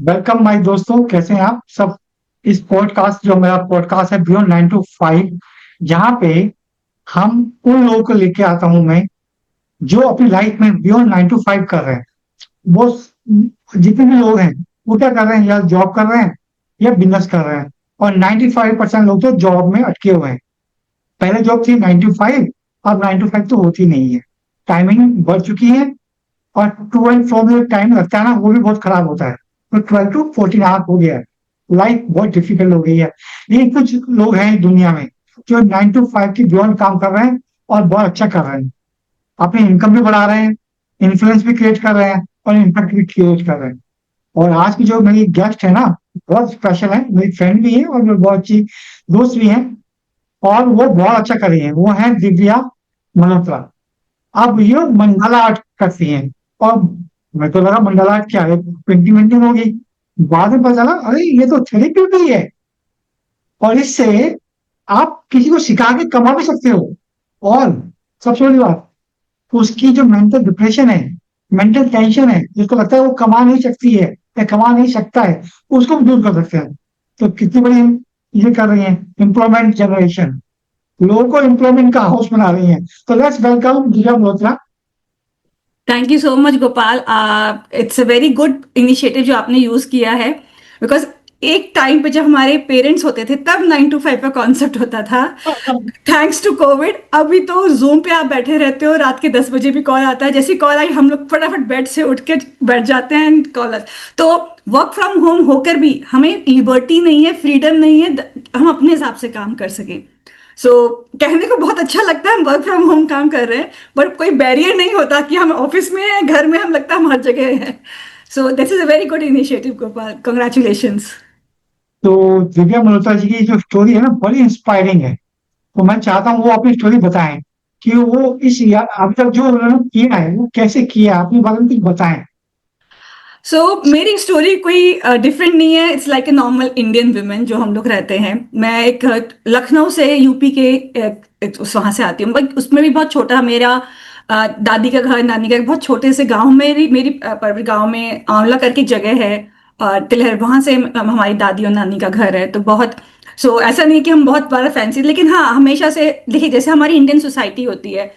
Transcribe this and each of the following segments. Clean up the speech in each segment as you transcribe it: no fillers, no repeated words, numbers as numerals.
Welcome my दोस्तों, कैसे हैं आप सब। इस पॉडकास्ट जो मेरा पॉडकास्ट है बियॉन्ड 9 to 5, जहाँ पे हम उन लोगों को लेके आता हूँ मैं, जो अपनी लाइफ में बियॉन्ड 9 to 5 कर रहे हैं। वो जितने भी लोग हैं वो क्या कर रहे हैं, या जॉब कर रहे हैं या बिजनेस कर रहे हैं। और 95% लोग तो जॉब में अटके हुए हैं। पहले जॉब थी 9 to 5, अब 9 to 5 तो होती नहीं है। टाइमिंग बढ़ चुकी है, और टू एंड फ्रो में टाइम लगता है ना, वो भी बहुत खराब होता है। तो 12 to 14 आवर हो गया है। लाइफ बहुत डिफिकल्ट हो गई है। लेकिन कुछ लोग हैं दुनिया में जो 9 to 5 की बियॉन्ड काम कर रहे हैं और बहुत अच्छा कर रहे हैं। अपनी इनकम भी बढ़ा रहे हैं, इन्फ्लुएंस भी क्रिएट कर रहे हैं, और इम्पैक्ट भी क्रिएट कर रहे हैं। और आज की जो मेरी गेस्ट है ना, बहुत स्पेशल है, मेरी फ्रेंड भी है और मेरी बहुत अच्छी दोस्त भी है। और वो बहुत अच्छा कर रही है। वो है दिव्या मल्होत्रा। अब ये मंडाला आर्ट करती हैं। और मैं तो लगा मंडाला आर्ट क्या है, पेंटिंग वेंटिंग होगी। बाद में पता चला, अरे ये तो थेरेपी भी है। और इससे आप किसी को सिखा के कमा भी सकते हो। और सबसे बड़ी बात, उसकी जो मेंटल डिप्रेशन है, मेंटल टेंशन है, जिसको लगता है वो कमा नहीं सकती है या कमा नहीं सकता है, उसको भी दूर कर सकते हैं। तो कितनी बड़ी ये कर रही है, एम्प्लॉयमेंट जनरेशन, लोगों को एम्प्लॉयमेंट का हाउस बना रही है। तो let's welcome Divya Malhotra. Thank you so much Gopal. It's a very good initiative जो आपने यूज किया है। बिकॉज एक टाइम पे जब हमारे पेरेंट्स होते थे तब 9 to 5 का कॉन्सेप्ट होता था। थैंक्स टू कोविड अभी तो जूम पे आप बैठे रहते हो, रात के 10 बजे भी कॉल आता है, जैसी कॉल आई हम लोग फटाफट बेड से उठ के बैठ जाते हैं कॉलर। तो वर्क फ्रॉम होम होकर भी हमें लिबर्टी नहीं है, फ्रीडम नहीं है, हम अपने हिसाब से काम कर सकें। सो कहने को बहुत अच्छा लगता है हम वर्क फ्रॉम होम काम कर रहे हैं, बट कोई बैरियर नहीं होता कि हम ऑफिस में हैं, घर में, हम लगता है हम हर जगह हैं। So this is a very good initiative Gopal, congratulations. तो दिव्या मल्होत्रा जी की जो स्टोरी है ना, बड़ी इंस्पायरिंग है। तो मैं चाहता हूँ वो अपनी स्टोरी बताएं कि वो इस या अब तक जो उन्होंने किया है वो कैसे किया, अपने बारे में कुछ बताएं। मेरी स्टोरी कोई डिफरेंट नहीं है। It's like a normal Indian women जो हम लोग रहते हैं। मैं एक लखनऊ से, यूपी के वहां से आती हूँ, बट उसमें भी बहुत छोटा मेरा दादी का घर, नानी का घर, बहुत छोटे से गांव में। मेरी मेरी परवर गांव में आंवला करके जगह है, तिलहर, वहां से हमारी दादी और नानी का घर है। तो बहुत ऐसा नहीं कि हम बहुत बड़ा फैंसी, लेकिन हाँ, हमेशा से देखिए, जैसे हमारी इंडियन सोसाइटी होती है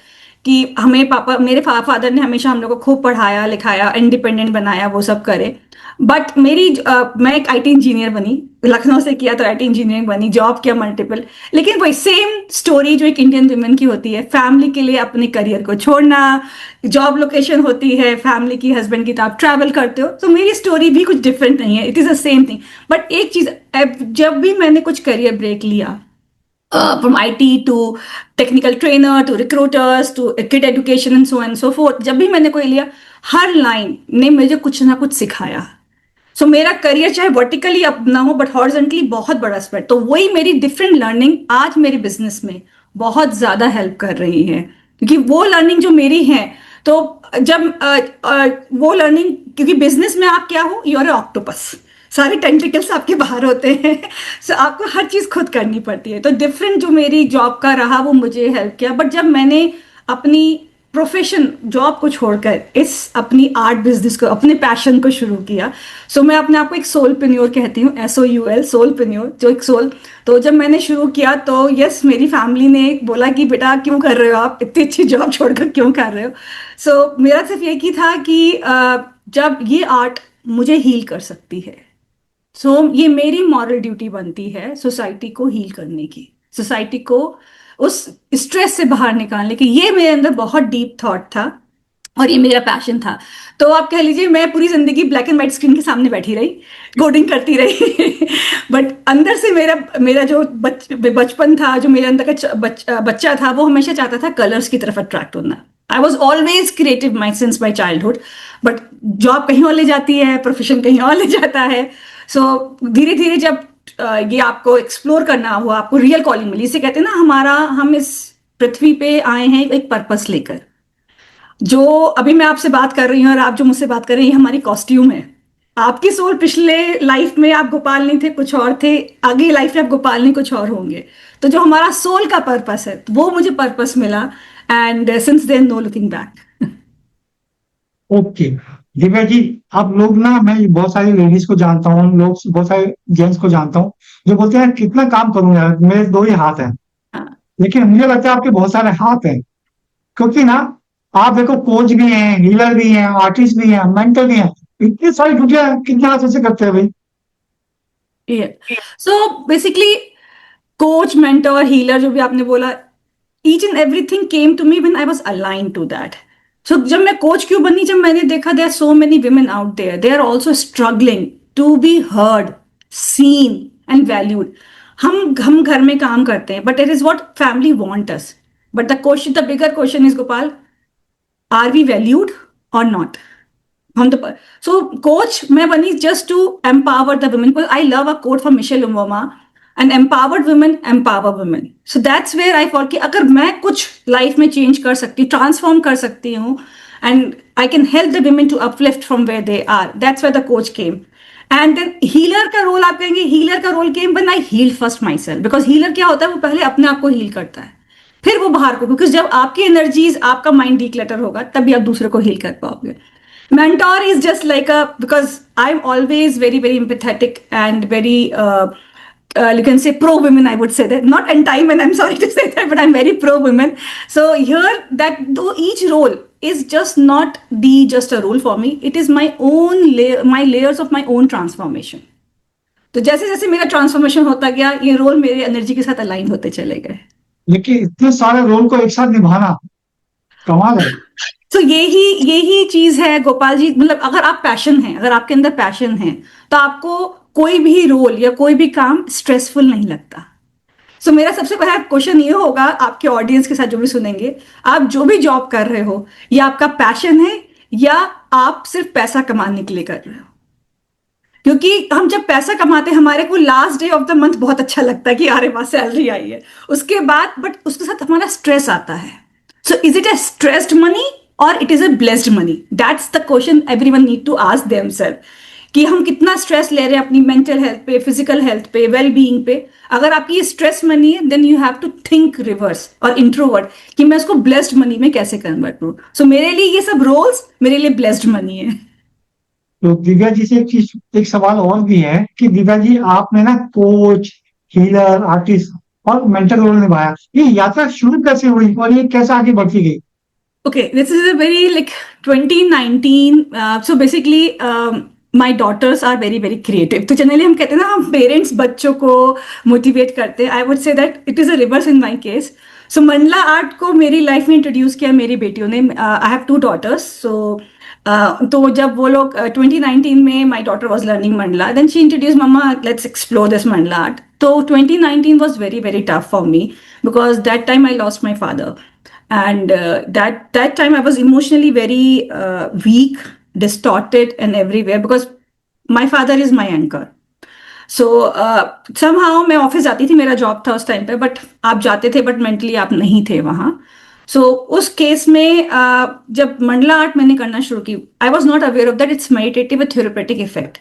कि हमें पापा, मेरे फादर ने हमेशा हम लोग को खूब पढ़ाया लिखाया, इंडिपेंडेंट बनाया, वो सब करे। बट मैं एक आईटी इंजीनियर बनी, लखनऊ से किया तो आईटी इंजीनियरिंग बनी, जॉब किया मल्टीपल। लेकिन वही सेम स्टोरी जो एक इंडियन वुमेन की होती है, फैमिली के लिए अपने करियर को छोड़ना, जॉब लोकेशन होती है फैमिली की, हस्बैंड की, तो आप ट्रैवल करते हो। तो मेरी स्टोरी भी कुछ डिफरेंट नहीं है, it is the same thing. But एक चीज, जब भी मैंने कुछ करियर ब्रेक लिया, from IT to technical trainer to recruiters to kid education and so on and so forth, जब भी मैंने कोई लिया, हर लाइन ने मुझे कुछ ना कुछ सिखाया। मेरा करियर चाहे वर्टिकली अप ना हो, बट हॉरिजॉन्टली बहुत बड़ा स्प्रेड। तो वही मेरी डिफरेंट लर्निंग आज मेरे बिजनेस में बहुत ज्यादा हेल्प कर रही है, क्योंकि वो लर्निंग जो मेरी है, तो जब वो लर्निंग, क्योंकि बिजनेस में आप क्या हो, यू आर ऑक्टोपस, सारे टेंटिकल्स आपके बाहर होते हैं। आपको हर चीज खुद करनी पड़ती है। तो डिफरेंट जो मेरी जॉब का रहा वो मुझे हेल्प किया। बट जब मैंने अपनी प्रोफेशन, जॉब को छोड़कर इस अपनी आर्ट बिजनेस को, अपने पैशन को शुरू किया, मैं अपने आप को एक सोलप्रेन्योर कहती हूँ, SOUL, सोलप्रेन्योर, जो एक सोल। तो जब मैंने शुरू किया तो यस, मेरी फैमिली ने बोला कि बेटा क्यों कर रहे हो, आप इतनी अच्छी जॉब छोड़कर क्यों कर रहे हो। मेरा सिर्फ ये ही था कि जब ये आर्ट मुझे हील कर सकती है, ये मेरी मॉरल ड्यूटी बनती है सोसाइटी को हील करने की, सोसाइटी को उस स्ट्रेस से बाहर निकालने की। ये मेरे अंदर बहुत डीप थॉट था और ये मेरा पैशन था। तो आप कह लीजिए मैं पूरी जिंदगी ब्लैक एंड व्हाइट स्क्रीन के सामने बैठी रही, कोडिंग करती रही। बट अंदर से मेरा मेरा जो बचपन था, जो मेरे अंदर का बच्चा था, वो हमेशा चाहता था कलर्स की तरफ अट्रैक्ट होना। I was always creative my since my childhood. But job कहीं और ले जाती है, प्रोफेशन कहीं और ले जाता है। धीरे धीरे जब ये आपको एक्सप्लोर करना हुआ, आपको रियल कॉलिंग मिली। इसे कहते हैं ना, हम इस पृथ्वी पे आए हैं एक पर्पस लेकर। जो अभी मैं आपसे बात कर रही हूँ और आप जो मुझसे बात कर रही हैं, हमारी कॉस्ट्यूम है। आपकी सोल पिछले लाइफ में आप गोपाल नहीं थे, कुछ और थे, अगली लाइफ में आप गोपाल नहीं कुछ और होंगे। तो जो हमारा सोल का पर्पस है, वो मुझे पर्पस मिला, and since then no looking back. Okay. Divya ji, आप लोग ना, मैं बहुत सारी लेडीज को जानता हूँ, लोग बहुत सारे जेंट्स को जानता हूँ जो बोलते हैं कितना काम करूं यार, मेरे दो ही हाथ हैं। हाँ, लेकिन मुझे लगता है आपके बहुत सारे हाथ हैं, क्योंकि ना आप देखो, कोच भी हैं, हीलर भी हैं, आर्टिस्ट भी हैं, मेंटर भी हैं। इतनी सारी ड्यूटियां कितने हाथों से करते हैं भाई? ये so basically coach, mentor, healer जो भी आपने बोला, each and everything came to me when I was align to that. So जब मैं कोच क्यों बनी, जब मैंने देखा there are so many women out there, they are also struggling to be heard, seen and valued. हम घर में काम करते हैं, but it is what family want us. But the bigger question is, Gopal, are we valued or not? हम तो so coach मैं बनी just to empower the women. I love a quote from Michelle Obama, and empowered women empower women. So that's where I fall कि अगर मैं कुछ life में change कर सकती, ट्रांसफॉर्म कर सकती हूँ, and I can help the women to uplift from where they are, that's where the coach came. And then healer का रोल, आप कहेंगे हीलर का role came when I heal first myself, because healer क्या होता है, वो पहले अपने आप को हील करता है, फिर वो बाहर को, बिकॉज जब आपकी एनर्जीज, आपका माइंड डिक्लटर होगा, तभी आप दूसरे को हील कर पाओगे। Mentor is just like because I'm always very, very empathetic and very, you can say pro women, I would say that. Not anti men, I'm sorry to say that, but I'm very pro women. So here, that though each role is just not just a role for me, it is my own my layers of my own transformation. तो जैसे जैसे मेरा transformation होता गया, ये role मेरे energy के साथ अलाइन होते चले गए। लेकिन इतने सारे रोल को एक साथ निभाना कमाल है। तो यही चीज है गोपाल जी, मतलब अगर आप पैशन है, अगर आपके अंदर पैशन है, तो आपको कोई भी रोल या कोई भी काम स्ट्रेसफुल नहीं लगता। सो मेरा सबसे पहला क्वेश्चन ये होगा आपके ऑडियंस के साथ जो भी सुनेंगे, आप जो भी जॉब कर रहे हो, ये आपका पैशन है या आप सिर्फ पैसा कमाने के लिए कर रहे हो? क्योंकि हम जब पैसा कमाते हैं, हमारे को last day of the month बहुत अच्छा लगता है कि अरे वाह सैलरी आई है, उसके बाद बट उसके साथ हमारा स्ट्रेस आता है। So is it a stressed money और it is a blessed money? That's the question everyone need to ask themselves, कि हम कितना स्ट्रेस ले रहे हैं अपनी मेंटल हेल्थ पे, फिजिकल हेल्थ पे, वेल बीइंग पे। अगर आपकी ये स्ट्रेस मनी है, then you have to think reverse और इंट्रोवर्ट, कि मैं उसको ब्लेस्ड मनी में कैसे कन्वर्ट करूं। सो मेरे लिए ये सब रोल्स मेरे लिए ब्लेस्ड मनी है। तो दिव्या जी से एक चीज, एक सवाल और भी है कि दिव्या जी, आपने ना कोच, हीलर, आर्टिस्ट और मेंटर रोल निभाया, ये यात्रा शुरू कैसे हुई और ये कैसे आगे बढ़ती गई? Okay, this is a very like 2019. So basically, my daughters are very very creative. तो जनरली हम कहते हैं ना, हम पेरेंट्स बच्चों को मोटिवेट करते हैं। I would say that it is a reverse in my case. So mandala art को मेरी लाइफ में इंट्रोड्यूस किया मेरी बेटियों ने। I have two daughters. So तो जब वो लोग 2019 में, my daughter was learning mandala, then she introduce, mamma let's explore this mandala art. तो 2019 was very very tough for me, because that time I lost my father. And that time I was emotionally very weak, distorted and everywhere, because my father is my anchor. So somehow मैं office जाती थी, मेरा job था उस time पे, but आप जाते थे बट मेंटली आप नहीं थे वहां। सो उस केस में जब मंडला आर्ट मैंने करना शुरू की, I was not aware of that it's meditative with therapeutic effect.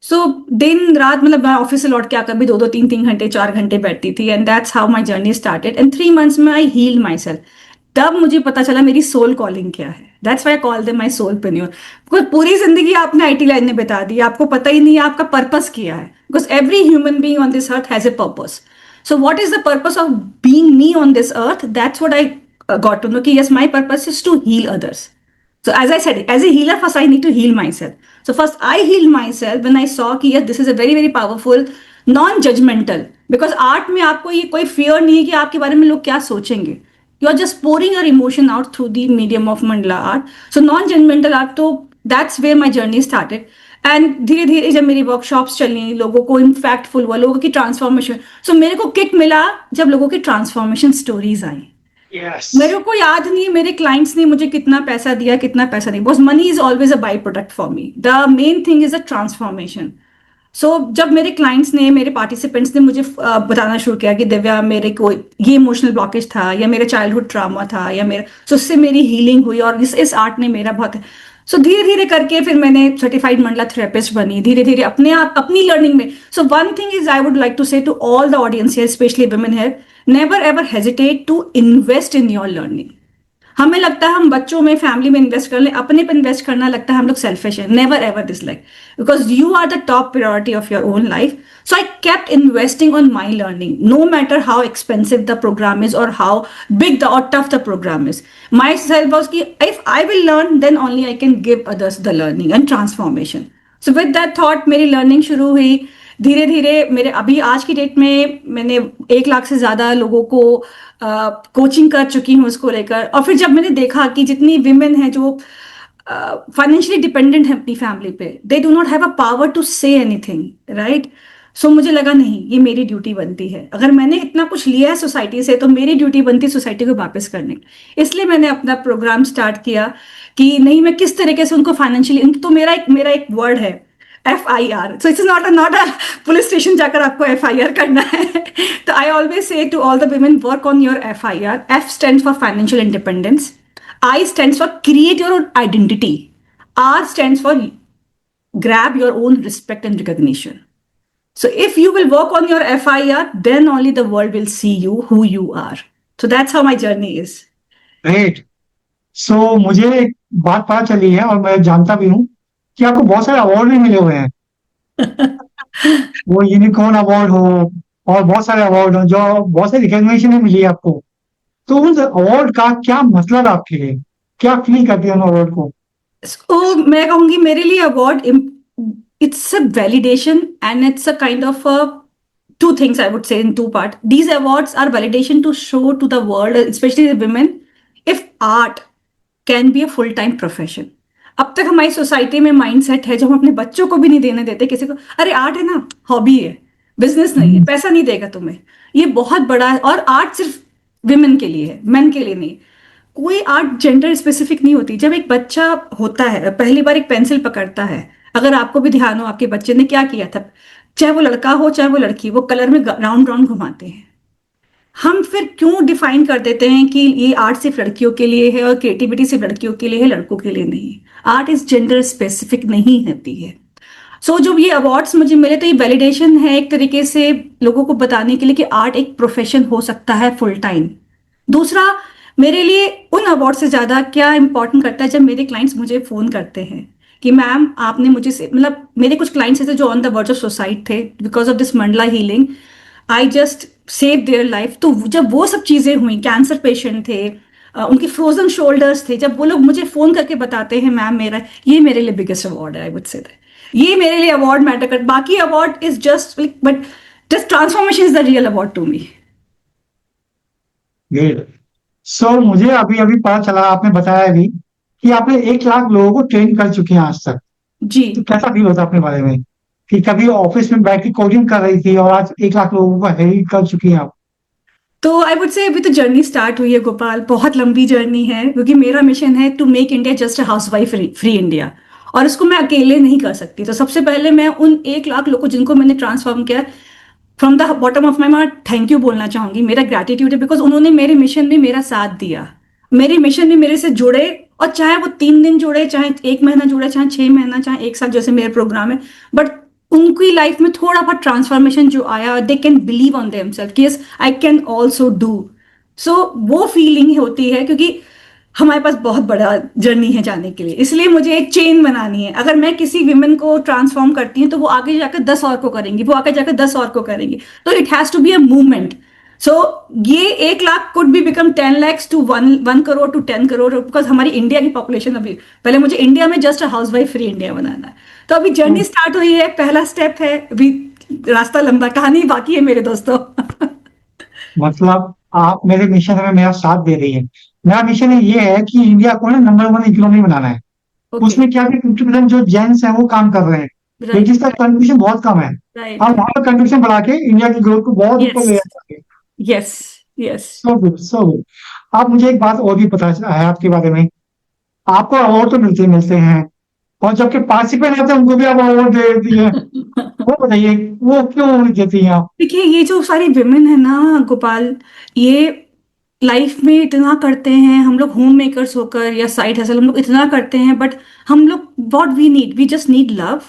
So दिन रात, मतलब मैं ऑफिस से लौट के आकर भी 2-2, 3-3 घंटे, 4 घंटे बैठती थी, and that's how my journey started. And 3 months में आई हील माई सेल्फ। तब मुझे पता चला मेरी सोल कॉलिंग क्या है। That's why I call them my soulpreneur. Because पूरी जिंदगी आपने आईटी लाइन में बिता दी, आपको पता ही नहीं है आपका पर्पस क्या है, because every human being on this earth has a purpose. So what is the purpose of being me on this earth? That's what I got to know, कि yes, my purpose is to heal others. So as I said, as a healer, first I need to heal myself. So first I healed myself when I saw कि yes, this is a very very powerful, non-judgmental. Because art में आपको ये कोई fear नहीं है कि आपके बारे में लोग क्या सोचेंगे. You are just pouring your emotion out through the medium of mandala art. So non-judgmental art, तो that's where my journey started. And धीरे धीरे जब मेरी वर्कशॉप्स चली, लोगों को इम्पैक्टफुल हुआ, लोगों की ट्रांसफॉर्मेशन। सो मेरे को किक मिला जब लोगों की ट्रांसफॉर्मेशन स्टोरीज आई। Yes. मेरे को याद नहीं है मेरे क्लाइंट्स ने मुझे कितना पैसा दिया, कितना पैसा नहीं, because money is always a by product for me. The main thing is a transformation. So जब मेरे क्लाइंट्स ने, मेरे पार्टिसिपेंट्स ने मुझे बताना शुरू किया कि दिव्या, मेरे को ये इमोशनल ब्लॉकेज था, या मेरा चाइल्डहुड ट्रामा था, या मेरा, सो उससे मेरी हीलिंग हुई, और इस आर्ट ने मेरा बहुत। सो धीरे धीरे करके फिर मैंने सर्टिफाइड मंडला थेरेपिस्ट बनी, धीरे धीरे अपने आप अपनी लर्निंग में। So one thing is I would like to say to all the audience here, specially women here, never ever hesitate to invest in your learning. हमें लगता है हम बच्चों में, फैमिली में इन्वेस्ट कर लें, अपने पे इन्वेस्ट करना लगता है हम लोग सेल्फिश है। Never ever this, like, because you are the top priority of your own life. So I kept investing on my learning, no matter how expensive the program is or how big the or tough the program is. Myself was ki, if I will learn, then only I can give others the learning and transformation. So with that thought, मेरी learning शुरू हुई. धीरे धीरे मेरे अभी आज की date में मैंने 1 लाख से ज्यादा लोगों को कोचिंग कर चुकी हूँ उसको लेकर. और फिर जब मैंने देखा कि जितनी विमेन हैं जो फाइनेंशियली डिपेंडेंट है अपनी फैमिली पे, they do not have a power to say anything, right. So मुझे लगा नहीं, ये मेरी ड्यूटी बनती है. अगर मैंने इतना कुछ लिया है सोसाइटी से, तो मेरी ड्यूटी बनती है सोसाइटी को वापस करने की. इसलिए मैंने अपना प्रोग्राम स्टार्ट किया कि नहीं, मैं किस तरीके से उनको फाइनेंशियली, तो मेरा एक वर्ड है FIR. So it's not a police station जाकर आपको FIR करना है. तो I always say to all the women, work on your FIR. F stands for financial independence. I stands for create your own identity. R stands for grab your own respect and recognition. So if you will work on your FIR, then only the world will see you who you are. So that's how my journey is. Great. So मुझे एक बात पता चली है और मैं जानता भी हूँ कि आपको बहुत सारे अवार्ड भी मिले हुए हैं. वो यूनिकॉर्न अवार्ड हो और बहुत सारे अवार्ड हो, जो बहुत सारी रिकॉग्निशन भी मिली है आपको. तो उस अवार्ड का क्या मतलब है आपके लिए? क्या फील करते हैं उन अवार्ड को? So मैं कहूंगी मेरे लिए award, it's a validation and it's a kind of a two things I would say in two part. These awards are validation to show to the world, especially the women, if art can be a full time profession. अब तक हमारी society में mindset है जो हम अपने बच्चों को भी नहीं देने देते किसी को, अरे आर्ट है ना, हॉबी है, बिजनेस नहीं है, पैसा नहीं देगा तुम्हें. ये बहुत बड़ा है. और आर्ट सिर्फ विमेन के लिए है, मेन के लिए नहीं. कोई आर्ट जेंडर स्पेसिफिक नहीं होती. जब एक बच्चा होता है, पहली बार एक पेंसिल पकड़ता है, अगर आपको भी ध्यान हो आपके बच्चे ने क्या किया था, चाहे वो लड़का हो चाहे वो लड़की, वो कलर में राउंड राउंड घुमाते हैं. हम फिर क्यों डिफाइन कर देते हैं कि ये आर्ट सिर्फ लड़कियों के लिए है और क्रिएटिविटी सिर्फ लड़कियों के लिए है, लड़कों के लिए नहीं. आर्ट इज जेंडर स्पेसिफिक नहीं होती है. सो जब ये अवार्ड्स मुझे मिले तो ये वैलिडेशन है एक तरीके से लोगों को बताने के लिए कि आर्ट एक प्रोफेशन हो सकता है फुल टाइम. दूसरा, मेरे लिए उन अवार्ड से ज्यादा क्या इंपॉर्टेंट करता है जब मेरे क्लाइंट्स मुझे फोन करते हैं कि मैम आपने मुझे से, मतलब मेरे कुछ क्लाइंट्स ऐसे जो on the verge of suicide थे because of this mandala healing, I just save their life. तो जब वो सब चीजें हुई, कैंसर पेशेंट थे, उनकी फ्रोजन शोल्डर्स थे, जब वो लोग मुझे फोन करके बताते हैं मैम मेरा, ये मेरे लिए बिगेस्ट अवार्ड है. आई वुड से दैट ये मेरे लिए अवार्ड मैटर कर. बाकी award is just, but just transformation is the real award to me. Great. So मुझे अभी अभी पता चला, आपने बताया भी कि आपने 1 लाख लोगों को ट्रेन कर चुकी हैं आज तक. जी. तो कैसा फील होता है अपने बारे में कि कभी ऑफिस में बैठ के कोडिंग कर रही थी और आज 1 लाख लोगों को हेल्प कर चुकी हैं आप? तो आई वुड से अभी तो जर्नी स्टार्ट हुई है गोपाल, बहुत लंबी जर्नी है, क्योंकि मेरा मिशन है to make India just a house wife free India, और इसको मैं अकेले नहीं कर सकती. तो सबसे पहले मैं उन 1 लाख लोगों जिनको मैंने ट्रांसफॉर्म किया, from the bottom of my heart thank you बोलना चाहूंगी. मेरा ग्रेटिट्यूड है बिकॉज उन्होंने मेरे मिशन में मेरा साथ दिया, मेरे मिशन में मेरे से जुड़े, और चाहे वो 3 दिन जुड़े, चाहे 1 महीना जुड़े, चाहे 6 महीना, चाहे 1 साल, जैसे मेरे प्रोग्राम है, बट उनकी लाइफ में थोड़ा बहुत ट्रांसफॉर्मेशन जो आया, they can believe on themselves कि yes I can also do. So वो फीलिंग होती है, क्योंकि हमारे पास बहुत बड़ा जर्नी है जाने के लिए, इसलिए मुझे एक चेन बनानी है. अगर मैं किसी विमेन को ट्रांसफॉर्म करती हूँ तो वो आगे जाकर 10 और को करेंगी, वो आगे जाकर 10 और को करेंगी. तो it has to be a movement. So ये 1 lakh could be become 10 lakhs to 1 crore to 10 crore, because हमारी इंडिया की पॉपुलेशन, अभी पहले मुझे इंडिया में just house wife free India बनाना है. तो अभी जर्नी स्टार्ट हुई है, पहला स्टेप है, अभी रास्ता लंबा, कहानी बाकी है मेरे दोस्तों. मतलब आप मेरे मिशन में मेरा साथ दे रही है. मेरा मिशन ये है कि इंडिया को ना नंबर 1 इकोनॉमी बनाना है. ओके. उसमें क्या कि 50% जो जेंट्स हैं वो काम कर रहे हैं, लेकिन राइट. जिसका कंट्रीब्यूशन बहुत कम है. राइट. हम वहां पर कंट्रीब्यूशन बढ़ा के इंडिया की ग्रोथ को बहुत ऊपर ले यस. जाएंगे. Yes. Yes. So good, so good. आप मुझे एक बात और भी पता है आपके बारे में. आपको अवार्ड तो मिलते मिलते हैं, और जबकि पार्टिसिपेंट आते हैं उनको भी आप अवार्ड दे देती है. वो बताइए, वो क्यों देती हैं आप? देखिए, ये जो सारी विमेन है ना गोपाल, ये लाइफ में इतना करते हैं. हम लोग होम मेकर्स होकर या साइड हसल हम लोग इतना करते हैं, बट हम लोग what we just need love,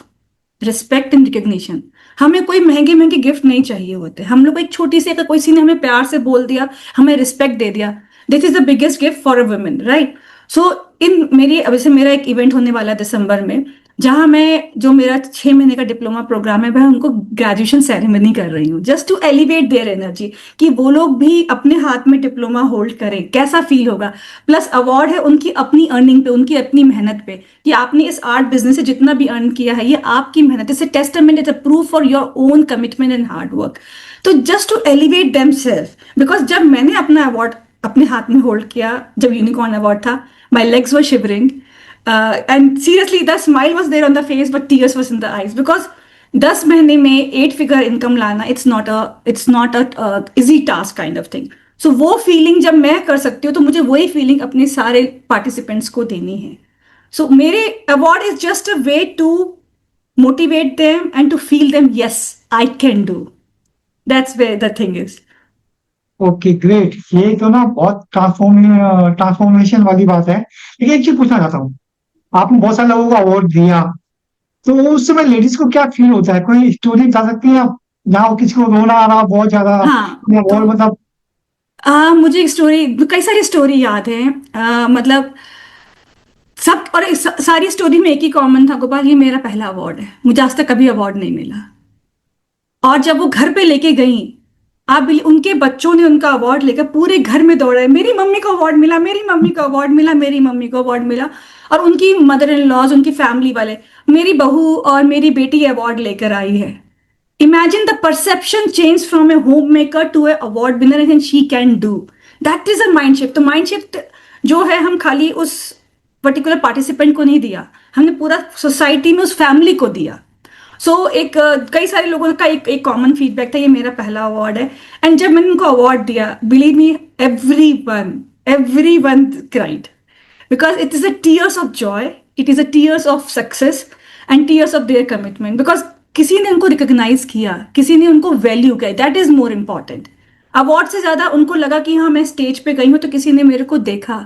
respect and recognition. हमें कोई महंगे महंगे गिफ्ट नहीं चाहिए होते. हम लोग एक छोटी सी, अगर किसी ने हमें प्यार से बोल दिया, हमें रिस्पेक्ट दे दिया, this is the biggest gift for a women, right? So in मेरी अब से मेरा एक इवेंट होने वाला है दिसंबर में, जहां मैं जो मेरा 6 महीने का डिप्लोमा प्रोग्राम है वह उनको ग्रेजुएशन सेरेमनी कर रही हूँ, just to elevate their energy, कि वो लोग भी अपने हाथ में डिप्लोमा होल्ड करें, कैसा फील होगा। प्लस अवार्ड है उनकी अपनी अर्निंग पे, उनकी अपनी मेहनत पे, कि आपने इस आर्ट बिजनेस से जितना भी अर्न किया है ये आपकी मेहनत, it's a testament, it's a proof for your own commitment and hard work. तो just to elevate them self, because जब मैंने अपना अवार्ड अपने हाथ में होल्ड किया, जब यूनिकॉर्न अवार्ड था, my legs were shivering, and seriously the smile was there on the face but tears was in the eyes, because 10 महीने में 8 फिगर इनकम लाना, it's not a easy task kind of thing. So वो feeling जब मैं कर सकती हूँ तो मुझे वही फीलिंग अपने सारे पार्टिसिपेंट्स को देनी है। सो मेरे award is just a way to motivate them and to feel them, yes I can do, that's where the thing is. Okay great, ये तो ना बहुत ट्रांसफॉर्मेशन वाली बात है। लेकिन एक चीज पूछना चाहता हूँ, आपने बहुत सारे लोगों को अवार्ड दिया, तो उस समय लेडीज को क्या फील होता है? कोई स्टोरी बता सकती हैं आप जहाँ वो किसी को रोना आ रहा बहुत ज्यादा, हाँ, या तो और मतलब? मुझे एक स्टोरी, कई सारी स्टोरी याद है, मतलब सब, और सारी स्टोरी में एक ही कॉमन था, गोपाल ये मेरा पहला अवार्ड है, मुझे आज तक कभी अवार्ड नहीं मिला। और जब वो घर पे लेके गई, उनके बच्चों ने उनका अवार्ड लेकर पूरे घर में दौड़े, मेरी मम्मी को अवार्ड मिला, मेरी मम्मी को अवार्ड मिला, मेरी मम्मी को अवार्ड मिला। और उनकी मदर इन लॉज, उनकी फैमिली वाले, मेरी बहू और मेरी बेटी अवार्ड लेकर आई है। Imagine the perception change from a homemaker to a award winner and she can do, that is a mind shift. तो माइंड शिफ्ट जो है, हम खाली उस पर्टिकुलर पार्टिसिपेंट को नहीं दिया, हमने पूरा सोसाइटी में उस फैमिली को दिया। एक कई सारे लोगों का एक कॉमन फीडबैक था, ये मेरा पहला अवार्ड है। एंड जब मैंने उनको अवार्ड दिया, believe me, every one cried, because it is a tears of joy, it is a tears of success and tears of their commitment, because किसी ने उनको रिकॉग्नाइज किया, किसी ने उनको वैल्यू किया, that is more important. Award से ज्यादा उनको लगा कि हाँ मैं स्टेज पे गई हूं तो किसी ने मेरे को देखा,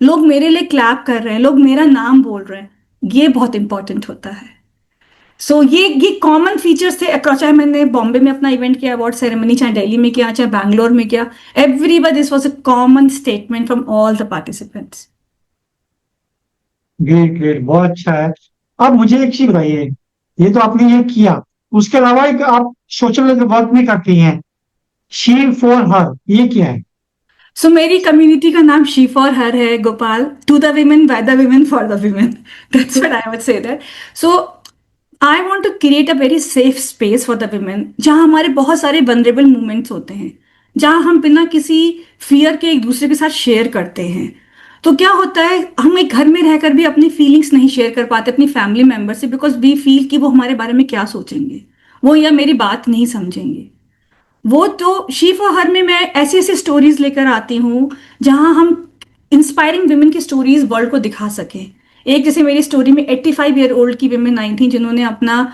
लोग मेरे लिए क्लैप कर रहे हैं, लोग मेरा नाम बोल रहे हैं, ये बहुत इंपॉर्टेंट होता है। ये कॉमन फीचर्स थे अक्रॉस, चाहे मैंने बॉम्बे में अपना इवेंट किया अवार्ड सेरेमनी, चाहे दिल्ली में किया, चाहे बैंगलोर में किया, everyone, this was a common statement from all the participants. Great great, बहुत अच्छा है। अब मुझे एक चीज बताइए, ये तो आपने ये किया, उसके अलावा एक आप सोशल वर्क भी करती हैं, शी फॉर हर, ये क्या है? मेरी कम्युनिटी का नाम शी फॉर हर है, Gopal, to the women, by the women, for the women, that's what I would say that. So I want to create a very safe space for the women, जहां हमारे बहुत सारे vulnerable moments होते हैं, जहां हम बिना किसी फियर के एक दूसरे के साथ शेयर करते हैं। तो क्या होता है, हम एक घर में रहकर भी अपनी फीलिंग्स नहीं शेयर कर पाते अपनी फैमिली मेंबर से, बिकॉज वी फील कि वो हमारे बारे में क्या सोचेंगे, वो या मेरी बात नहीं समझेंगे। वो तो शी फॉर हर में मैं ऐसी ऐसी स्टोरीज लेकर आती हूँ जहां हम इंस्पायरिंग वुमेन की स्टोरीज वर्ल्ड को दिखा सकें। एक जैसे मेरी स्टोरी में 85 ईयर ओल्ड की वुमेन आई थी, जिन्होंने अपना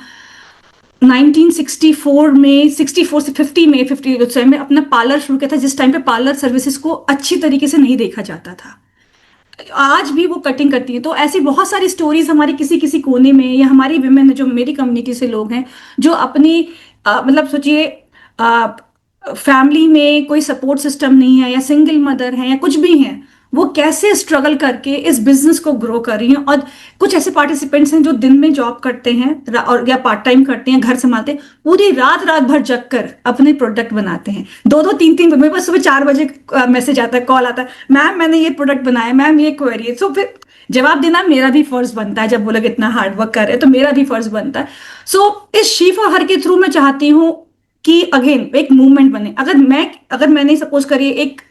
1964 में, 64 से 50 में, 50 उस टाइम में अपना पार्लर शुरू किया था, जिस टाइम पे पार्लर सर्विसेज को अच्छी तरीके से नहीं देखा जाता था। आज भी वो कटिंग करती है। तो ऐसी बहुत सारी स्टोरीज हमारे किसी किसी कोने में, या हमारी विमेन जो मेरी कम्युनिटी से लोग हैं, जो अपनी मतलब सोचिए, फैमिली में कोई सपोर्ट सिस्टम नहीं है, या सिंगल मदर है, या कुछ भी है, वो कैसे स्ट्रगल करके इस बिजनेस को ग्रो कर रही हैं। और कुछ ऐसे पार्टिसिपेंट्स हैं जो दिन में जॉब करते हैं और या पार्ट टाइम करते हैं, घर संभालते हैं, पूरी रात रात भर जग कर अपने प्रोडक्ट बनाते हैं। 2-2 3-3 मेरे पास सुबह 4 बजे मैसेज आता है, कॉल आता है, मैम मैंने ये प्रोडक्ट बनाया, मैम ये क्वेरी है। सो फिर जवाब देना मेरा भी फर्ज बनता है, जब वो लोग इतना हार्ड वर्क कर रहे हैं तो मेरा भी फर्ज बनता है। इस शी फॉर हर के थ्रू मैं चाहती हूँ कि अगेन एक मूवमेंट बने। अगर मैंने सपोज करिए एक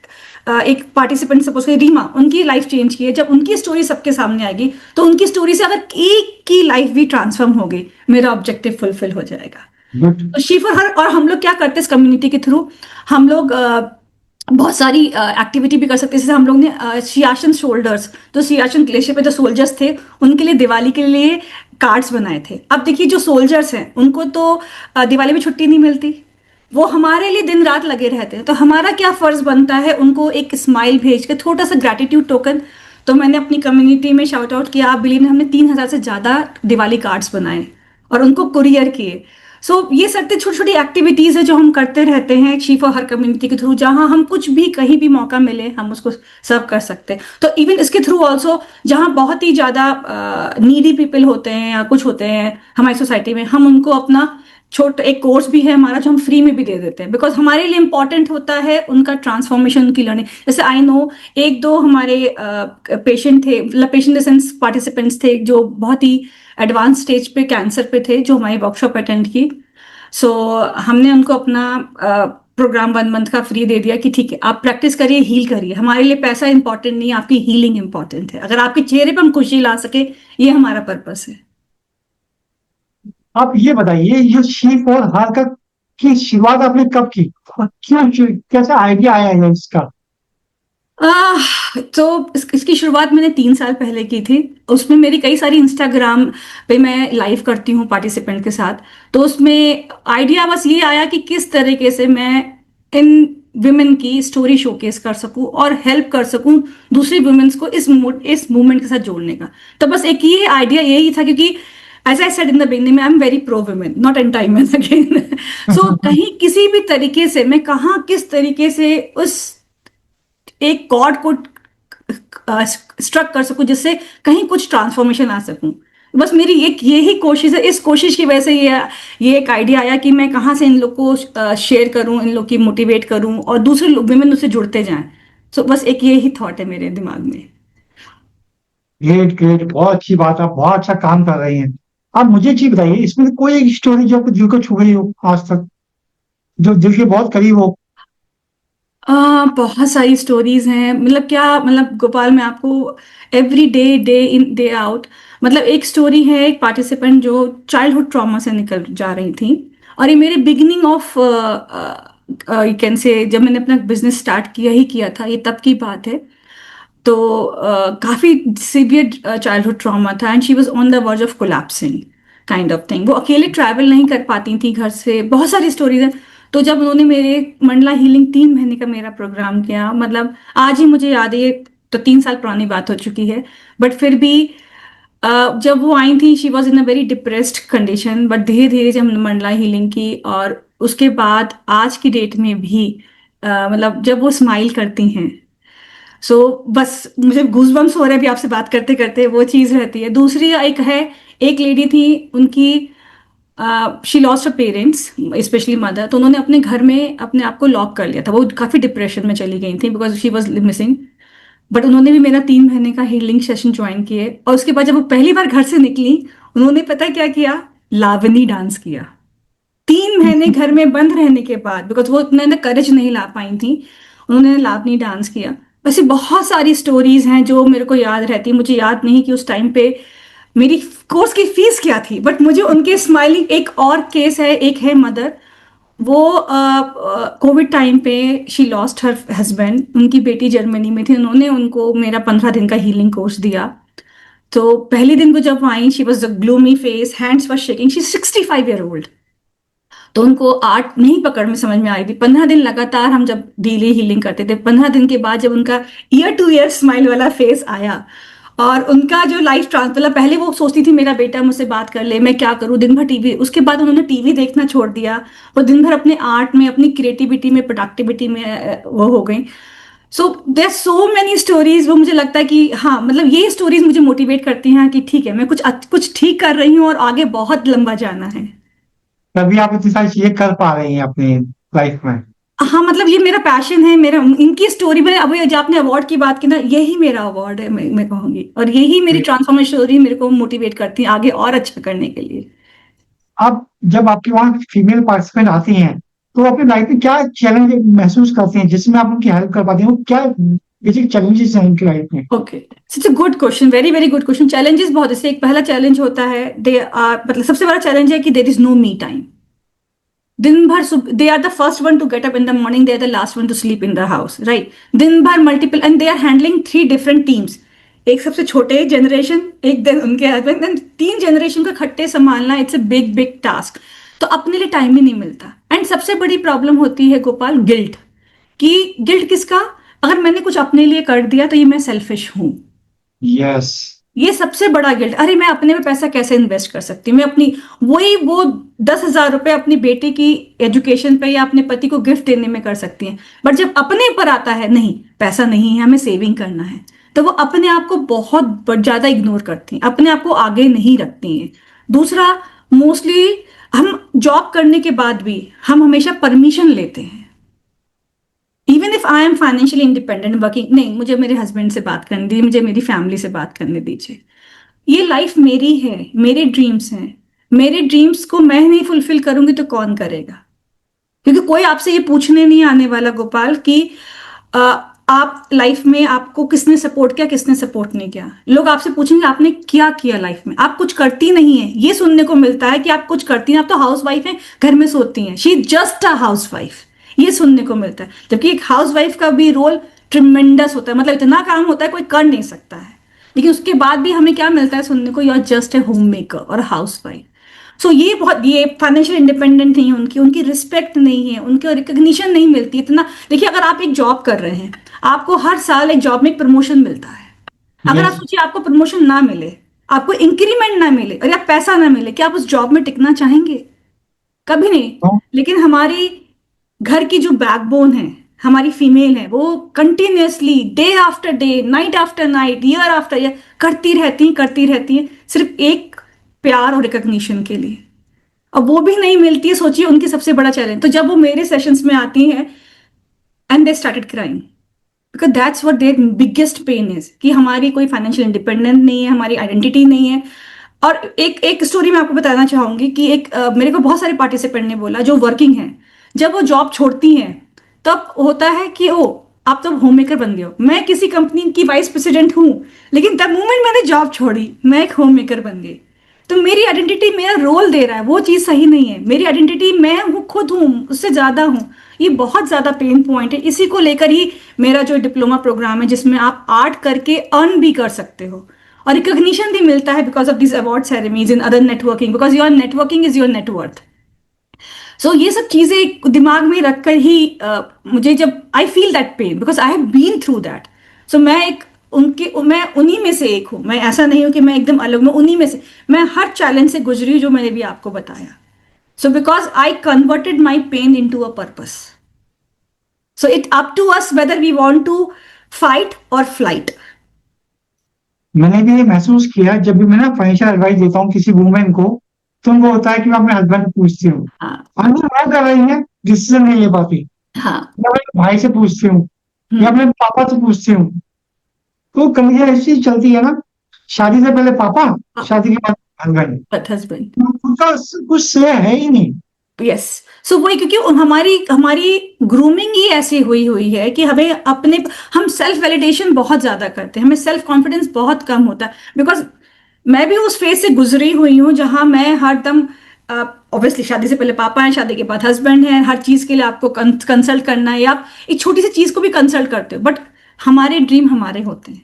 पार्टिसिपेंट सपोज करिए रीमा, उनकी लाइफ चेंज की है, जब उनकी स्टोरी सबके सामने आएगी तो उनकी स्टोरी से अगर एक की लाइफ भी ट्रांसफॉर्म होगी, मेरा ऑब्जेक्टिव फुलफिल हो जाएगा। तो शी फॉर हर, और हम लोग क्या करते हैं इस कम्युनिटी के थ्रू, हम लोग बहुत सारी एक्टिविटी भी कर सकते हैं। जैसे हम लोग ने सियाचिन शोल्डर्स, तो सियाचिन ग्लेशियर पे जो सोल्जर्स थे उनके लिए दिवाली के लिए कार्ड्स बनाए थे। अब देखिए जो सोल्जर्स हैं उनको तो दिवाली में छुट्टी नहीं मिलती, वो हमारे लिए दिन रात लगे रहते हैं, तो हमारा क्या फर्ज बनता है उनको एक स्माइल भेज के, छोटा सा ग्रेटिट्यूड टोकन। तो मैंने अपनी कम्युनिटी में शाउट आउट किया, आप बिलीव नहीं, हमने 3000 से ज्यादा दिवाली कार्ड्स बनाए और उनको कुरियर किए। सो ये सकते छोटी छोटी एक्टिविटीज है जो हम करते रहते हैं शी फॉर हर कम्युनिटी के थ्रू, जहां हम कुछ भी कहीं भी मौका मिले हम उसको सर्व कर सकते हैं। तो इवन इसके थ्रू ऑल्सो जहां बहुत ही ज्यादा नीडी पीपल होते हैं या कुछ होते हैं हमारी सोसाइटी में, हम उनको अपना छोटा एक कोर्स भी है हमारा जो हम फ्री में भी दे देते हैं, बिकॉज हमारे लिए इंपॉर्टेंट होता है उनका ट्रांसफॉर्मेशन, उनकी लर्निंग। जैसे आई नो एक दो हमारे पेशेंट थे, मतलब patient in the sense participants थे जो बहुत ही एडवांस स्टेज पे कैंसर पे थे, जो हमारी वर्कशॉप अटेंड की। सो हमने उनको अपना प्रोग्राम 1 मंथ का फ्री दे दिया कि ठीक है आप प्रैक्टिस करिए, हील करिए, हमारे लिए पैसा इंपॉर्टेंट नहीं है, आपकी हीलिंग इंपॉर्टेंट है। अगर आपके चेहरे पे हम खुशी ला सके, ये हमारा पर्पस है। आप ये बताइए, ये शीप और हार का की शुरुआत आपने कब की और क्यों, कैसा आइडिया आया है इसका? तो इसकी शुरुआत मैंने 3 साल पहले की थी। उसमें मेरी कई सारी इंस्टाग्राम पे मैं लाइव करती हूँ पार्टिसिपेंट के साथ। तो उसमें आइडिया बस ये आया कि किस तरीके से मैं इन विमेन की स्टोरी शोकेस कर सकूं और हेल्प कर सकूं दूसरी वुमेन्स को इस मूवमेंट के साथ जोड़ने का। तो बस एक ये आइडिया यही था, क्योंकि as I said in the beginning, I am very pro women, not anti women again. So कहीं किसी भी तरीके से मैं कहाँ किस तरीके से उस एक कॉर्ड को स्ट्रक कर सकूं जिससे कहीं कुछ ट्रांसफॉर्मेशन आ सकूं। बस मेरी एक यही कोशिश है, इस कोशिश की वजह से ये एक आइडिया आया कि मैं कहाँ से इन लोग को शेयर करूं, इन लोग की मोटिवेट करूं और दूसरे लोग विमेन उससे जुड़ते जाएं। सो बस एक यही थॉट है मेरे दिमाग में। ग्रेट ग्रेट, बहुत अच्छी बात, आप बहुत अच्छा काम कर रही हैं। आप मुझे एक चीज बताइए, इसमें कोई एक स्टोरी जो आपको दिल को छू गई हो आज तक, जो दिल के बहुत करीब हो? बहुत सारी स्टोरीज हैं, मतलब क्या, मतलब गोपाल मैं आपको every day day in day out, मतलब एक स्टोरी है एक पार्टिसिपेंट जो चाइल्डहुड ट्रॉमा से निकल जा रही थी। और ये मेरे beginning of you can say, जब मैंने अपना बिजनेस स्टार्ट किया ही किया था, ये तब की बात है। तो काफी सीवियर चाइल्डहुड ट्रॉमा था and she was on the verge of collapsing kind of thing. वो अकेले ट्रैवल नहीं कर पाती थी घर से, बहुत सारी स्टोरीज हैं। तो जब उन्होंने मेरे मंडला हीलिंग 3 महीने का मेरा प्रोग्राम किया, मतलब आज ही मुझे याद है, ये तो 3 साल पुरानी बात हो चुकी है, बट फिर भी जब वो आई थी she was in a very depressed condition, but धीरे धीरे जब हमने मंडला हीलिंग की और उसके बाद आज की डेट में भी मतलब जब वो स्माइल करती हैं, सो बस मुझे गूजबम्स हो रहे हैं अभी आपसे बात करते करते, वो चीज रहती है। दूसरी एक है, एक लेडी थी, उनकी she lost a parents, specially mother, तो उन्होंने अपने घर में अपने आप को लॉक कर लिया था, वो काफी डिप्रेशन में चली गई थी because she was missing. But उन्होंने भी मेरा 3 महीने का हीलिंग सेशन ज्वाइन किए और उसके बाद जब वो पहली बार घर से निकली, उन्होंने पता है क्या किया, लावनी डांस किया। 3 महीने घर में बंद रहने के बाद, बिकॉज वो इतना ना करेज नहीं ला पाई थी, उन्होंने लावनी डांस किया। वैसे बहुत सारी स्टोरीज हैं जो मेरे को याद रहती है। मुझे याद नहीं कि उस टाइम पे मेरी कोर्स की फीस क्या थी, बट मुझे उनके स्माइलिंग, एक और केस है, एक है मदर, वो कोविड टाइम पे शी लॉस्ट हर हस्बैंड, उनकी बेटी जर्मनी में थी, उन्होंने उनको मेरा 15 दिन का हीलिंग कोर्स दिया। तो पहले दिन वो जब आई, she was gloomy face, hands were shaking, she 65 year old. तो उनको आर्ट नहीं पकड़ में समझ में आई थी। 15 दिन लगातार हम जब डेली हीलिंग करते थे, 15 दिन के बाद जब उनका ईयर टू ईयर स्माइल वाला फेस आया और उनका जो लाइफ ट्रांसफर, पहले वो सोचती थी मेरा बेटा मुझसे बात कर ले, मैं क्या करूं, दिन भर टीवी, उसके बाद उन्होंने टीवी देखना छोड़ दिया, वो दिन भर अपने आर्ट में, अपनी क्रिएटिविटी में, प्रोडक्टिविटी में वो हो गई। So there so many stories, वो मुझे लगता है कि हाँ, मतलब ये स्टोरीज मुझे मोटिवेट करती हैं कि ठीक है मैं कुछ ठीक कर रही हूँ और आगे बहुत लंबा जाना है। तभी आप इतनी सारी चीजें कर पा रही हैं अपनी लाइफ में। हाँ, मतलब ये मेरा पैशन है, मेरा इनकी स्टोरी में, अब ये जो आपने अवार्ड की बात की ना, यही मेरा अवार्ड है, मैं कहूंगी, और यही मेरी ट्रांसफॉर्मेशन स्टोरी मेरे को मोटिवेट करती है आगे और अच्छा करने के लिए। अब जब आपके वहाँ फीमेल पार्टिसिपेंट आती हैं, तो अपनी लाइफ में क्या चैलेंज महसूस करते हैं जिसमें आप उनकी हेल्प कर पाते हैं? वो क्या बेसिक चैलेंजेस हैं उनकी लाइफ में? Okay, it's a good question, very very good question. Challenges बहुत, जैसे एक पहला चैलेंज होता है, दे आर, मतलब सबसे बड़ा चैलेंज है कि there is no me time. दिन भर they are the first one to get up in the morning, they are the last one to sleep in the house, right. दिन भर multiple, and they are handling 3 different teams. एक सबसे छोटे generation, एक दिन उनके हस्बैंड, 3 जनरेशन को इकट्ठे संभालना, it's a big big task. तो अपने लिए टाइम ही नहीं मिलता। एंड सबसे बड़ी प्रॉब्लम होती है गोपाल, गिल्ट, कि गिल्ट किसका, अगर मैंने कुछ अपने लिए कर दिया तो ये मैं सेल्फिश हूं। यस। ये सबसे बड़ा गिल्ट, अरे मैं अपने पे पैसा कैसे इन्वेस्ट कर सकती हूँ, मैं अपनी वही वो 10,000 रुपए अपनी बेटी की एजुकेशन पे या अपने पति को गिफ्ट देने में कर सकती हैं, बट जब अपने पर आता है नहीं पैसा नहीं है हमें सेविंग करना है, तो वो अपने आप को बहुत ज्यादा इग्नोर करती हैं, अपने आप को आगे नहीं रखती हैं। दूसरा, मोस्टली हम जॉब करने के बाद भी हम हमेशा परमिशन लेते हैं, even if I am financially independent working, नहीं मुझे मेरे हस्बैंड से बात करने दीजिए, मुझे मेरी फैमिली से बात करने दीजिए, ये लाइफ मेरी है, मेरे ड्रीम्स हैं, मेरे ड्रीम्स को मैं नहीं फुलफिल करूंगी तो कौन करेगा? क्योंकि कोई आपसे ये पूछने नहीं आने वाला गोपाल कि अ, आप लाइफ में आपको किसने सपोर्ट किया, किसने सपोर्ट नहीं किया। लोग आपसे पूछेंगे आपने क्या किया लाइफ में, आप कुछ करती नहीं है, ये सुनने को मिलता है कि आप कुछ करती हैं, आप तो हाउस वाइफ हैं, घर में सोती हैं, she just a house wife, ये सुनने को मिलता है। जबकि एक हाउस वाइफ का भी रोल ट्रिमेंडस होता है, मतलब इतना काम होता है कोई कर नहीं सकता है, लेकिन उसके बाद भी हमें क्या मिलता है सुनने को, you are just a homemaker or housewife. So ये बहुत, ये फाइनेंशियल इंडिपेंडेंट नहीं है, उनकी उनकी रिस्पेक्ट नहीं है, उनको रिकग्निशन नहीं मिलती इतना। देखिए अगर आप एक जॉब कर रहे हैं, आपको हर साल एक जॉब में एक प्रमोशन मिलता है, अगर आप यस। सोचिए आपको प्रमोशन ना मिले, आपको इंक्रीमेंट ना मिले और या पैसा ना मिले, क्या आप उस जॉब में टिकना चाहेंगे? कभी नहीं। लेकिन हमारी घर की जो बैकबोन है, हमारी फीमेल है, वो continuously day after day, night after night, year after year करती रहती हैं सिर्फ एक प्यार और रिकग्निशन के लिए, और वो भी नहीं मिलती है। सोचिए उनकी सबसे बड़ा चैलेंज, तो जब वो मेरे सेशंस में आती हैं and they started crying, because that's what their biggest pain is, कि हमारी कोई फाइनेंशियल इंडिपेंडेंट नहीं है, हमारी आइडेंटिटी नहीं है। और एक एक स्टोरी मैं आपको बताना चाहूंगी कि एक मेरे को बहुत सारे पार्टिसिपेंट ने बोला जो वर्किंग है, जब वो जॉब छोड़ती हैं तब होता है कि ओ आप तो होम मेकर बन गए हो, मैं किसी कंपनी की वाइस प्रेसिडेंट हूँ, लेकिन द मोमेंट मैंने जॉब छोड़ी मैं एक होम मेकर बन गई। तो मेरी आइडेंटिटी मेरा रोल दे रहा है, वो चीज़ सही नहीं है, मेरी आइडेंटिटी मैं हूँ, खुद हूँ, उससे ज़्यादा हूँ। ये बहुत ज़्यादा पेन पॉइंट है, इसी को लेकर ही मेरा जो डिप्लोमा प्रोग्राम है जिसमें आप आर्ट करके अर्न भी कर सकते हो और रिकॉग्निशन भी मिलता है because of this award ceremonies in other networking, because your networking is your net worth. So ये सब चीजें दिमाग में रखकर ही मुझे जब I feel that pain because I have been through that, so मैं उन्हीं में से एक हूं, मैं ऐसा नहीं हूं कि मैं एकदम अलग, मैं उन्हीं में से, मैं हर चैलेंज से गुजरी हूं जो मैंने भी आपको बताया। So because I converted my pain into a purpose, so it up to us whether we want to fight or flight. मैंने भी ये महसूस किया जब भी मैं ना फाइनेंशियल एडवाइस देता हूँ किसी वुमेन को, तो उनको होता है कि मैं अपने हस्बैंड से पूछती हूँ, हाँ अगर मैं कर रही है डिसीजन नहीं ले पाती, हाँ। मैं अपने भाई से पूछती हूँ या हम्म। अपने पापा से पूछती हूँ। तो कन्वर्सेशन ऐसी चलती है ना, शादी से पहले पापा, शादी के बाद हस्बैंड, हस्बैंड। उनका कुछ से है ही नहीं। यस। सो वही, क्योंकि हमारी हमारी ग्रूमिंग ही ऐसी हुई हुई है कि हमें अपने, हम सेल्फ वैलिडेशन बहुत ज्यादा करते हैं, हमें सेल्फ कॉन्फिडेंस बहुत कम होता है। बिकॉज मैं भी उस फेज से गुजरी हुई हूँ जहां मैं हरदम, ऑब्वियसली शादी से पहले पापा हैं, शादी के बाद हस्बैंड है, हर चीज के लिए आपको कंसल्ट करना है, या आप एक छोटी सी चीज को भी कंसल्ट करते हो, बट हमारे ड्रीम हमारे होते हैं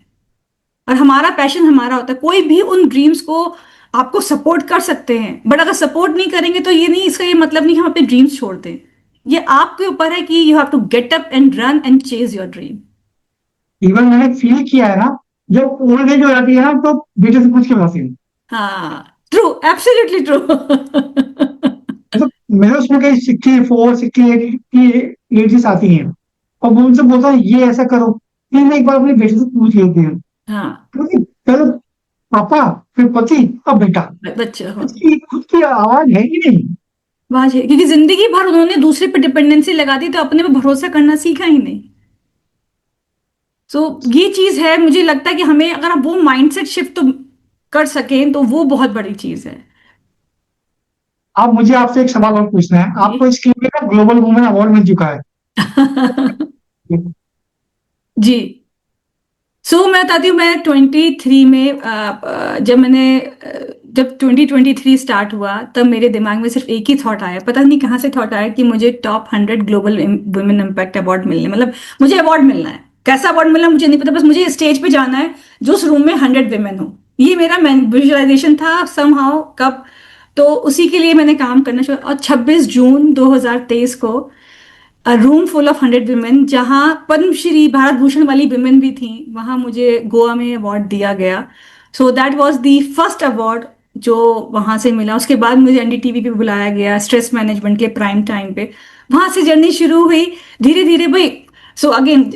और हमारा पैशन हमारा होता है। कोई भी उन ड्रीम्स को आपको सपोर्ट कर सकते हैं, बट अगर सपोर्ट नहीं करेंगे तो ये नहीं, इसका ये मतलब नहीं कि हम अपने ड्रीम्स छोड़ दें। ये आपके ऊपर है कि you have to get up and run and chase your dream. Even मैंने फील किया है ना, जब ओल्ड एज हो जाती है ना, तो बेटे से पूछ के बताती हूँ। हाँ ट्रू, एब्सोल्युटली ट्रू। मतलब मेरे उसमें कई 64 68 की एजेस आती हैं, और वो उनसे बोलता हूँ ये ऐसा करो, फिर मैं एक बार अपने बेटे से पूछ लेती हूँ, हाँ क्योंकि पहले पापा, फिर पति, अब बेटा, बच्चे हो, इसकी खुद की आवाज है ही नहीं। बात है, क्योंकि जिंदगी भर उन्होंने दूसरे पे डिपेंडेंसी लगा दी तो अपने पे भरोसा करना सीखा ही नहीं। सो ये चीज है, मुझे लगता है कि हमें अगर हम वो माइंडसेट शिफ्ट तो कर सकें तो वो बहुत बड़ी चीज है। अब मुझे आपसे एक सवाल और पूछना है, जी। आपको इसके लिए ना ग्लोबल वुमेन अवार्ड मिल चुका है। जी। सो मैं बताती हूँ, मैं 23 में जब 2023 स्टार्ट हुआ तब मेरे दिमाग में सिर्फ एक ही थॉट आया, पता नहीं कहाँ से थॉट आया, कि मुझे top 100 global women impact award मिलने, मतलब मुझे अवार्ड मिलना है, कैसा अवार्ड मिलना मुझे नहीं पता, बस मुझे स्टेज पे जाना है जो उस रूम में 100 women हो, ये मेरा विजुअलाइजेशन था समहाउ कब। तो उसी के लिए मैंने काम करना शुरू, और 26 जून 2023 को रूम फुल ऑफ 100 women, जहाँ पद्मश्री भारत भूषण वाली विमेन भी थी, वहाँ मुझे गोवा में अवार्ड दिया गया। So that was the first award जो वहां से मिला। उसके बाद मुझे एनडीटीवी पे बुलाया गया स्ट्रेस मैनेजमेंट के प्राइम टाइम पे। वहां से जर्नी शुरू हुई धीरे धीरे भाई। So again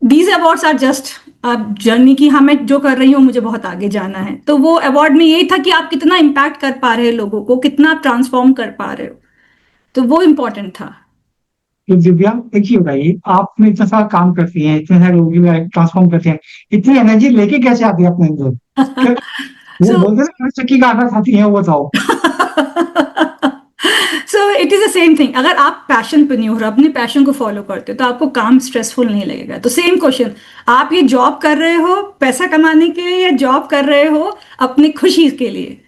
these awards are just journey की, हाँ मैं जो कर रही हूँ मुझे बहुत आगे जाना है। तो वो अवार्ड में यही था कि आप कितना इम्पैक्ट कर पा रहे हो लोगों को, कितना आप ट्रांसफॉर्म कर पा रहे हो, तो वो इम्पोर्टेंट था। तो दिव्या, एक ही बताइए, आप इतना सारा काम करती हैं, इतने सारे लोगों की लाइफ ट्रांसफॉर्म करती हैं, इतनी एनर्जी लेके कैसे आती है अपने अंदर? क्या वो सो बोलते हैं ना, चक्की का आटा खाती है, वो बताओ। So it is the same thing. अगर आप पैशन पे नहीं हो रहे, अपने पैशन को फॉलो करते हो, तो आपको काम स्ट्रेसफुल नहीं लगेगा। तो सेम क्वेश्चन, आप ये जॉब कर रहे हो पैसा कमाने के लिए या जॉब कर रहे हो अपनी खुशी के लिए?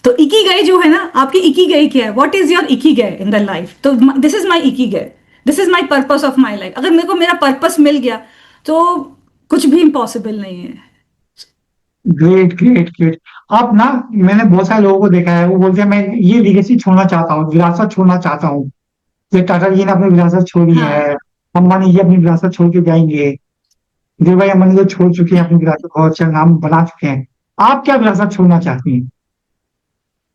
तो इकिगाई जो है ना, आपकी इकिगाई क्या है? What is your ikigai in the life? तो this is my ikigai, this is my purpose of my life. अगर मेरे को मेरा पर्पस मिल गया तो कुछ भी इम्पॉसिबल नहीं है। Great great great. आप ना, मैंने बहुत सारे लोगों को देखा है, वो बोलते हैं मैं ये लीगेसी छोड़ना चाहता हूँ, विरासत छोड़ना चाहता हूँ। जैसे टाटा जी ने अपनी विरासत छोड़ी है, हाँ, अंबानी जी अपनी विरासत छोड़ के जाएंगे, धीरू भाई अंबानी तो छोड़ चुके हैं अपनी विरासत, बहुत अच्छा नाम बना चुके हैं। आप क्या विरासत छोड़ना चाहती हैं?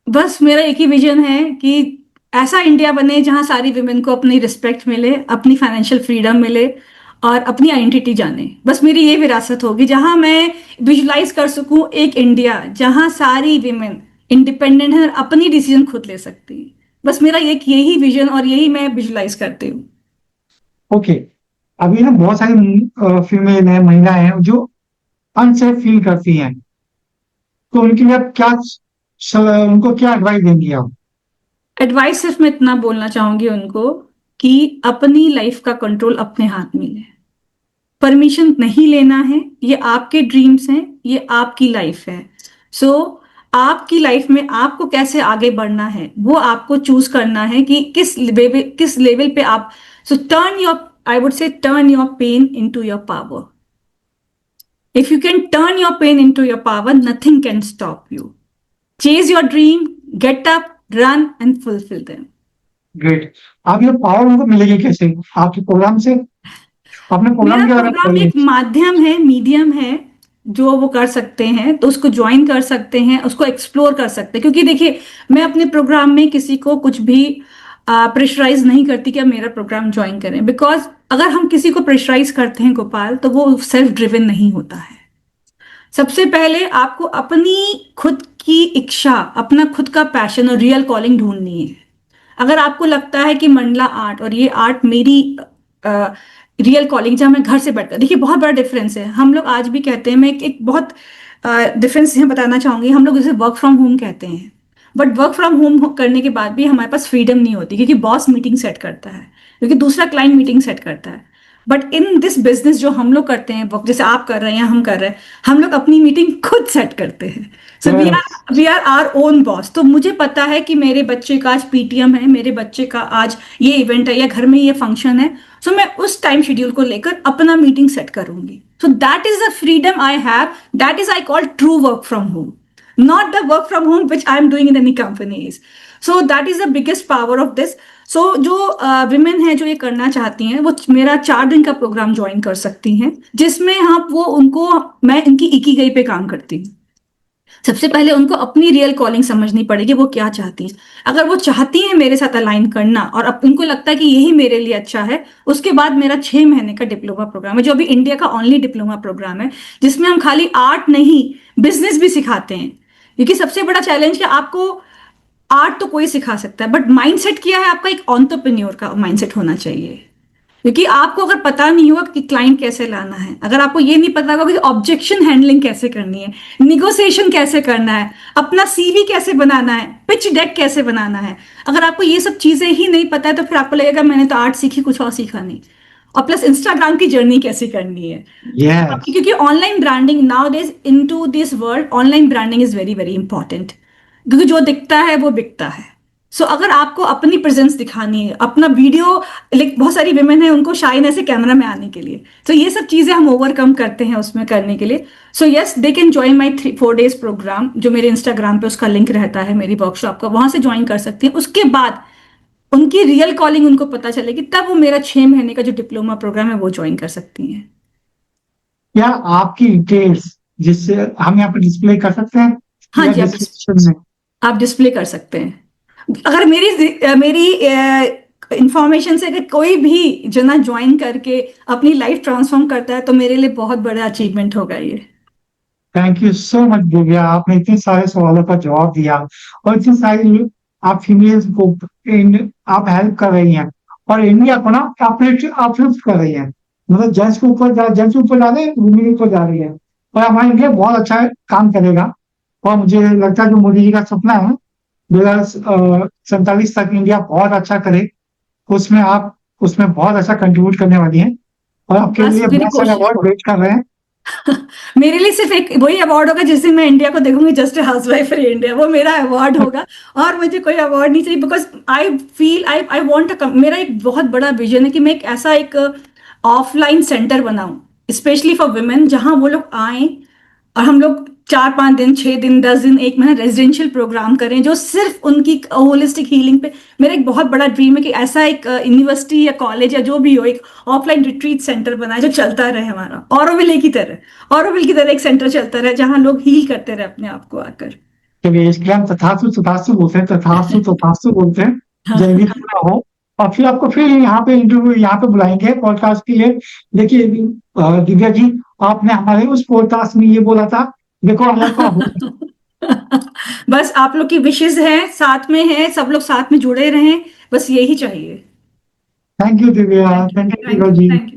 बस मेरा एक ही विजन है कि ऐसा इंडिया बने जहां सारी विमेन को अपनी रिस्पेक्ट मिले, अपनी फाइनेंशियल फ्रीडम मिले और अपनी आइडेंटिटी जाने। बस मेरी ये विरासत होगी जहां मैं विजुलाइज कर सकूं एक इंडिया जहां सारी विमेन इंडिपेंडेंट है और अपनी डिसीजन खुद ले सकती है। बस मेरा एक यही विजन और यही मैं विजुलाइज करती हूँ। ओके। अभी ना बहुत सारी फीमेल है, महिलाएं हैं जो अनसेफ फील करती हैं, तो उनके लिए आप क्या उनको क्या एडवाइस देंगी आप? एडवाइस सिर्फ मैं इतना बोलना चाहूंगी उनको कि अपनी लाइफ का कंट्रोल अपने हाथ में लें। परमिशन नहीं लेना है, ये आपके ड्रीम्स हैं, ये आपकी लाइफ है। सो आपकी लाइफ में आपको कैसे आगे बढ़ना है वो आपको चूज करना है कि किस लेवल पे आप। So turn your, I would say turn your pain into your power. If you can turn your pain into your power, nothing can stop you. Chase your dream, get up, run and fulfil them. Great. आप ये power उनको मिलेगी कैसे? आपके programme से? आपने मेरा programme के बारे में प्रोग्राम बताइए। एक माध्यम है, मीडियम है, जो वो कर सकते हैं तो उसको ज्वाइन कर सकते हैं, उसको एक्सप्लोर कर सकते हैं। क्योंकि देखिए, मैं अपने प्रोग्राम में किसी को कुछ भी प्रेशराइज नहीं करती कि आप मेरा प्रोग्राम ज्वाइन करें। बिकॉज अगर हम किसी को प्रेशराइज करते हैं गोपाल, तो वो सेल्फ ड्रिवन नहीं होता है। सबसे पहले आपको अपनी खुद की इच्छा, अपना खुद का पैशन और रियल कॉलिंग ढूंढनी है। अगर आपको लगता है कि मंडला आर्ट और ये आर्ट मेरी रियल कॉलिंग, जहाँ मैं घर से बैठकर, देखिए बहुत बड़ा डिफरेंस है। हम लोग आज भी कहते हैं, मैं एक बहुत डिफरेंस यहाँ बताना चाहूंगी। हम लोग इसे वर्क फ्रॉम होम कहते हैं, बट वर्क फ्रॉम होम करने के बाद भी हमारे पास फ्रीडम नहीं होती, क्योंकि बॉस मीटिंग सेट करता है, क्योंकि दूसरा क्लाइंट मीटिंग सेट करता है। बट इन दिस बिजनेस जो हम लोग करते हैं, जैसे आप कर रहे हैं या हम कर रहे हैं, हम लोग अपनी मीटिंग खुद सेट करते हैं। So Yes. We are our own boss. तो मुझे पता है कि मेरे बच्चे का आज पीटीएम है, मेरे बच्चे का आज ये इवेंट है या घर में ये फंक्शन है। सो मैं उस टाइम शेड्यूल को लेकर अपना मीटिंग सेट करूंगी। So that is the freedom I have, that is I call true work from home, not the work from home which I am doing in any companies. So that is the biggest power of this. So जो women है जो ये करना चाहती हैं, वो मेरा 4 दिन का प्रोग्राम ज्वाइन कर सकती हैं, जिसमें हम वो उनको, मैं इनकी इकिगाई पे काम करती हूँ। सबसे पहले उनको अपनी रियल कॉलिंग समझनी पड़ेगी, वो क्या चाहती हैं। अगर वो चाहती हैं मेरे साथ अलाइन करना और अब उनको लगता है कि यही मेरे लिए अच्छा है, उसके बाद मेरा 6 महीने का डिप्लोमा प्रोग्राम है, जो अभी इंडिया का ओनली डिप्लोमा प्रोग्राम है, जिसमें हम खाली आर्ट नहीं बिजनेस भी सिखाते हैं। क्योंकि सबसे बड़ा चैलेंज है, आपको आर्ट तो कोई सिखा सकता है, बट माइंडसेट क्या है आपका, एक एंटरप्रेन्योर का माइंडसेट होना चाहिए। क्योंकि आपको अगर पता नहीं होगा कि क्लाइंट कैसे लाना है, अगर आपको ये नहीं पता होगा कि ऑब्जेक्शन हैंडलिंग कैसे करनी है, निगोशिएशन कैसे करना है, अपना सीवी कैसे बनाना है, पिच डेक कैसे बनाना है, अगर आपको ये सब चीजें ही नहीं पता है, तो फिर आपको लगेगा मैंने तो आर्ट सीखी, कुछ और सीखा नहीं। और प्लस इंस्टाग्राम की जर्नी कैसे करनी है। Yes. क्योंकि online branding nowadays into this world, online branding is very very important. क्योंकि जो दिखता है वो बिकता है। सो अगर आपको अपनी प्रेजेंस दिखानी है, अपना वीडियो, लाइक बहुत सारी विमेन है उनको शाइनेस है कैमरा में आने के लिए, तो ये सब चीजें हम ओवरकम करते हैं उसमें करने के लिए। So yes, they can join my 4 days programme, जो मेरे इंस्टाग्राम पे उसका लिंक रहता है, मेरी वर्कशॉप का, वहां से ज्वाइन कर सकती हैं। उसके बाद उनकी रियल कॉलिंग उनको पता चलेगी, तब वो मेरा 6 महीने का जो डिप्लोमा प्रोग्राम है वो ज्वाइन कर सकती हैं। क्या आपकी डिटेल्स जिससे हम यहाँ पे डिस्प्ले कर सकते हैं हाँ या जी, डिस्क्रिप्शन में? आप डिस्प्ले कर सकते हैं। अगर मेरी इंफॉर्मेशन से अगर कोई भी जना ज्वाइन करके अपनी लाइफ ट्रांसफॉर्म करता है तो मेरे लिए बहुत बड़ा अचीवमेंट होगा ये। Thank you so much Divya, आपने इतने सारे सवालों का जवाब दिया और इतनी सारी आप फीमेल्स को आप हेल्प कर रही हैं और इंडिया को ना अपलिफ्ट कर रही हैं। मतलब जेंट्स के ऊपर जा रहे हैं, वुमेन के ऊपर जा रही है और हमारा इंडिया बहुत अच्छा काम करेगा। और मुझे लगता है कि मोदी जी का सपना है 2047 तक इंडिया बहुत अच्छा करे। उसमें आप उसमें बहुत अच्छा कंट्रीब्यूट करने वाली हैं और आपके बस लिए मेरी बहुत सारे कोशिश। अवार्ड वेट कर रहे हैं। मेरे लिए सिर्फ एक वही अवार्ड होगा जिससे मैं इंडिया को देखूंगी, just house wife for India, वो मेरा अवार्ड होगा। और मुझे कोई अवार्ड नहीं चाहिए, because I feel I want मेरा एक बहुत बड़ा विजन है कि मैं एक ऐसा एक ऑफलाइन सेंटर बनाऊं स्पेशली फॉर वुमेन, जहां वो लोग आए और हम लोग 4-5 दिन, 6 दिन, 10 दिन, एक महीना रेजिडेंशियल प्रोग्राम करें जो सिर्फ उनकी होलिस्टिक हीलिंग पे। मेरा एक बहुत बड़ा ड्रीम है कि ऐसा एक यूनिवर्सिटी या कॉलेज या जो भी हो, एक ऑफलाइन रिट्रीट सेंटर बनाए जो चलता रहे हमारा, ऑरोविले की तरह। ऑरोविल की तरह एक सेंटर चलता रहे जहां लोग हील करते रहे अपने आप को आकर। चलिए, इसके लिए हम तथास्तु तथास्तु बोलते हैं, तथास्तु तथास्तु बोलते हैं। जल्दी हाँ। पूरा हो और फिर आपको फिर यहाँ पे बुलाएंगे पॉडकास्ट के लिए। देखिए दिव्या जी, आपने हमारे उस पॉडकास्ट में ये बोला था, देखो अगर को हो। बस आप लोग की विशेष हैं, साथ में हैं, सब लोग साथ में जुड़े रहें, बस यही चाहिए। Thank you Divya, thank you, thank you thank Divya you, ji. Thank you.